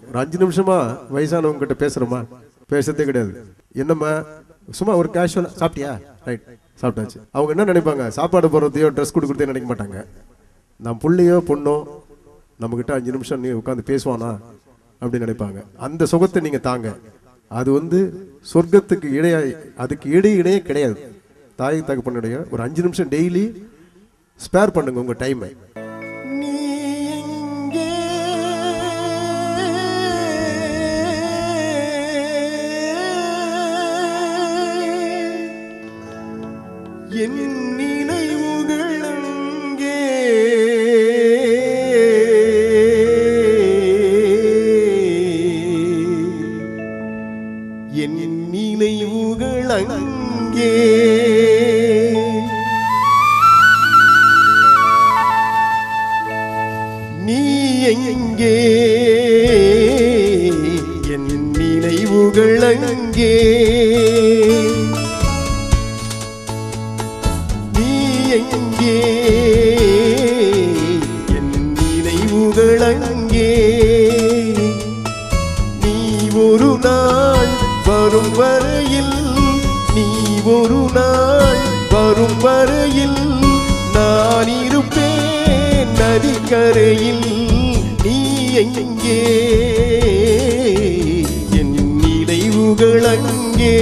ஒரு 5 நிமிஷமா வயசானவங்க கிட்ட பேசுறோமா? பேசுறதே கிடையாது. என்னம்மா சும்மா ஒரு கேஷுவலா சாப்பிட்டியா? ரைட், சாப்பிட்டாச்சு. அவங்க என்ன நினைப்பாங்க? சாப்பாடு போடுறதையோ ட்ரெஸ் கொடுக்குறதையோ நினைக்க மாட்டாங்க. நான் புள்ளையோ பொண்ணோ நம்மகிட்ட 5 நிமிஷம் நீ உட்காந்து பேசுவானா அப்படின்னு நினைப்பாங்க. அந்த சுகத்தை நீங்க தாங்க. அது சொர்க்கத்துக்கு இடையே, அதுக்கு இடையே கிடையாது. தாய் தகப்பனுடைய ஒரு 5 நிமிஷம் டெய்லி ஸ்பேர் பண்ணுங்க உங்க டைமை. என் நினைவுகள் அங்கே, என் நினைவுகள் அங்கே, நீ எங்கே, என் நினைவுகள் அங்கே, எங்கே, என் நினைவுகள் அங்கே. நீ ஒரு நாள் வரும் வரையில், நீ ஒரு நாள் வரும் வரையில் நான் இருப்பேன் நதிக்கரையில். நீ எங்கே, என் நினைவுகள் அங்கே.